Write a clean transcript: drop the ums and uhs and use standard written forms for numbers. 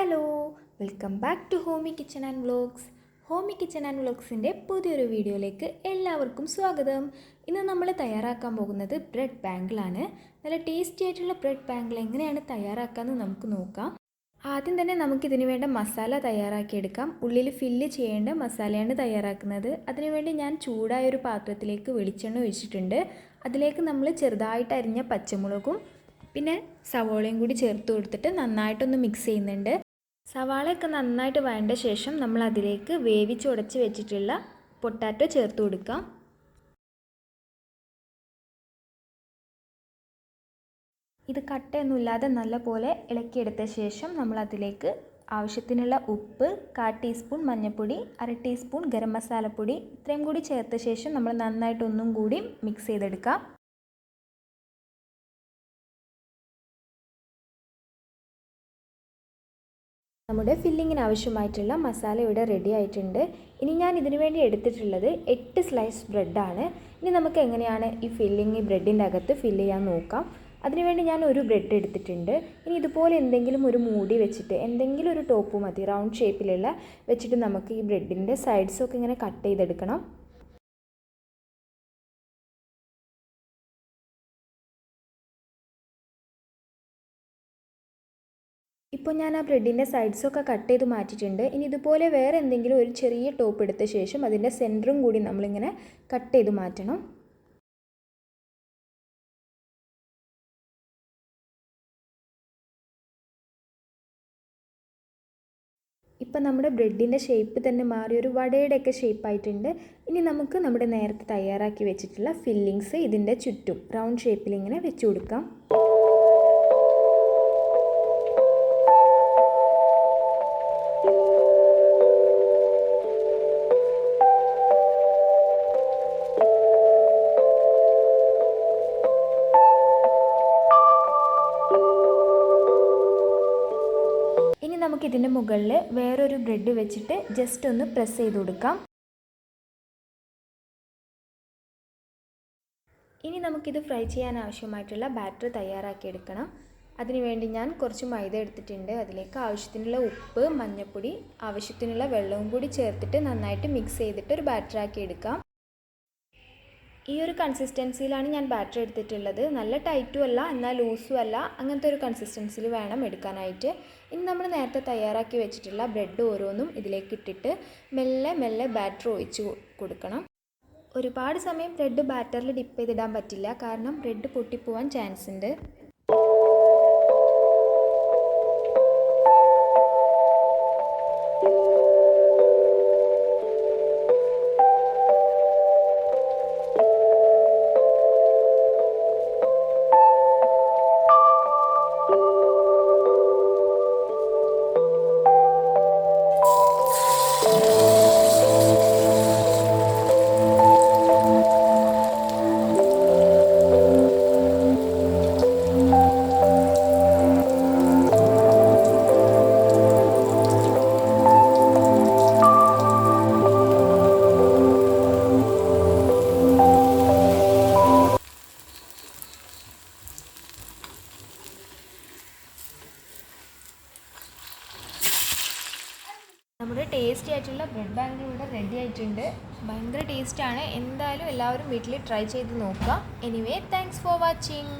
Hello, welcome back to Homey Kitchen and Vlogs. Homey Kitchen and വ്ളോഗ്സിൻ്റെ പുതിയൊരു വീഡിയോയിലേക്ക് എല്ലാവർക്കും സ്വാഗതം. ഇന്ന് നമ്മൾ തയ്യാറാക്കാൻ പോകുന്നത് ബ്രെഡ് ബാങ്കിളാണ്. നല്ല ടേസ്റ്റി ആയിട്ടുള്ള ബ്രെഡ് ബാങ്കിൾ എങ്ങനെയാണ് തയ്യാറാക്കാമെന്ന് നമുക്ക് നോക്കാം. ആദ്യം തന്നെ നമുക്കിതിന് വേണ്ട മസാല തയ്യാറാക്കിയെടുക്കാം. ഉള്ളിൽ ഫില്ല് ചെയ്യേണ്ട മസാലയാണ് തയ്യാറാക്കുന്നത്. അതിനുവേണ്ടി ഞാൻ ചൂടായ ഒരു പാത്രത്തിലേക്ക് വെളിച്ചെണ്ണ ഒഴിച്ചിട്ടുണ്ട്. അതിലേക്ക് നമ്മൾ ചെറുതായിട്ട് അരിഞ്ഞ പച്ചമുളകും പിന്നെ സവോളയും കൂടി ചേർത്ത് കൊടുത്തിട്ട് നന്നായിട്ടൊന്ന് മിക്സ് ചെയ്യുന്നുണ്ട്. സവാളയൊക്കെ നന്നായിട്ട് വഴണ്ട ശേഷം നമ്മൾ അതിലേക്ക് വേവിച്ചുടച്ച് വെച്ചിട്ടുള്ള പൊട്ടാറ്റോ ചേർത്ത് കൊടുക്കാം. ഇത് കട്ടയൊന്നുമില്ലാതെ നല്ലപോലെ ഇളക്കിയെടുത്ത ശേഷം നമ്മൾ അതിലേക്ക് ആവശ്യത്തിനുള്ള ഉപ്പ്, 1/4 ടീസ്പൂൺ മഞ്ഞൾപ്പൊടി, 1/2 ടീസ്പൂൺ ഗരം മസാലപ്പൊടി ഇത്രയും കൂടി ചേർത്ത ശേഷം നമ്മൾ നന്നായിട്ട് ഒന്നും കൂടി മിക്സ് ചെയ്തെടുക്കാം. നമ്മുടെ ഫില്ലിങ്ങിന് ആവശ്യമായിട്ടുള്ള മസാല ഇവിടെ റെഡി ആയിട്ടുണ്ട്. ഇനി ഞാൻ ഇതിനു വേണ്ടി എടുത്തിട്ടുള്ളത് 8 സ്ലൈസ് ബ്രെഡാണ്. ഇനി നമുക്ക് എങ്ങനെയാണ് ഈ ഫില്ലിങ് ബ്രെഡിൻ്റെ അകത്ത് ഫില്ല് ചെയ്യാൻ നോക്കാം. അതിനുവേണ്ടി ഞാൻ ഒരു ബ്രെഡ് എടുത്തിട്ടുണ്ട്. ഇനി ഇതുപോലെ എന്തെങ്കിലും ഒരു മൂടി വെച്ചിട്ട് എന്തെങ്കിലും ഒരു ടോപ്പ് മതി, റൗണ്ട് ഷേപ്പിലുള്ള വെച്ചിട്ട് നമുക്ക് ഈ ബ്രെഡിൻ്റെ സൈഡ്സൊക്കെ ഇങ്ങനെ കട്ട് ചെയ്തെടുക്കണം. ഇപ്പോൾ ഞാൻ ആ ബ്രെഡിൻ്റെ സൈഡ്സൊക്കെ കട്ട് ചെയ്ത് മാറ്റിയിട്ടുണ്ട്. ഇനി ഇതുപോലെ വേറെ എന്തെങ്കിലും ഒരു ചെറിയ ടോപ്പ് എടുത്ത ശേഷം അതിൻ്റെ സെൻറ്ററും കൂടി നമ്മളിങ്ങനെ കട്ട് ചെയ്ത് മാറ്റണം. ഇപ്പം നമ്മുടെ ബ്രെഡിൻ്റെ ഷേപ്പ് തന്നെ മാറി ഒരു വടയുടെയൊക്കെ ഷേപ്പായിട്ടുണ്ട്. ഇനി നമുക്ക് നമ്മുടെ നേരത്തെ തയ്യാറാക്കി വെച്ചിട്ടുള്ള ഫില്ലിങ്സ് ഇതിൻ്റെ ചുറ്റും റൗണ്ട് ഷേപ്പിൽ ഇങ്ങനെ വെച്ച് കൊടുക്കാം. ഇനി നമുക്കിതിൻ്റെ മുകളിൽ വേറൊരു ബ്രെഡ് വെച്ചിട്ട് ജസ്റ്റ് ഒന്ന് പ്രസ് ചെയ്ത് കൊടുക്കാം. ഇനി നമുക്കിത് ഫ്രൈ ചെയ്യാൻ ആവശ്യമായിട്ടുള്ള ബാറ്റർ തയ്യാറാക്കിയെടുക്കണം. അതിനുവേണ്ടി ഞാൻ കുറച്ച് മൈദ എടുത്തിട്ടുണ്ട്. അതിലേക്ക് ആവശ്യത്തിനുള്ള ഉപ്പ്, മഞ്ഞൾപ്പൊടി, ആവശ്യത്തിനുള്ള വെള്ളവും കൂടി ചേർത്തിട്ട് നന്നായിട്ട് മിക്സ് ചെയ്തിട്ട് ഒരു ബാറ്ററാക്കി എടുക്കാം. ഈ ഒരു കൺസിസ്റ്റൻസിയിലാണ് ഞാൻ ബാറ്റർ എടുത്തിട്ടുള്ളത്. നല്ല ടൈറ്റും അല്ല എന്നാൽ ലൂസും അല്ല, അങ്ങനത്തെ ഒരു കൺസിസ്റ്റൻസിയിൽ വേണം എടുക്കാനായിട്ട്. ഇനി നമ്മൾ നേരത്തെ തയ്യാറാക്കി വെച്ചിട്ടുള്ള ബ്രെഡ് ഓരോന്നും ഇതിലേക്ക് ഇട്ടിട്ട് മെല്ലെ മെല്ലെ ബാറ്റർ ഒഴിച്ച് കൊടുക്കണം. ഒരുപാട് സമയം ബ്രെഡ് ബാറ്ററിൽ ഡിപ്പ് ചെയ്തിടാൻ പറ്റില്ല, കാരണം ബ്രെഡ് പൊട്ടിപ്പോവാൻ ചാൻസ് ഉണ്ട്. നമ്മുടെ ടേസ്റ്റി ആയിട്ടുള്ള ബ്രെഡ് ബാങ്കിൾ ഇവിടെ റെഡി ആയിട്ടുണ്ട്. ഭയങ്കര ടേസ്റ്റാണ്. എന്തായാലും എല്ലാവരും വീട്ടിൽ ട്രൈ ചെയ്ത് നോക്കുക. Anyway, thanks for watching.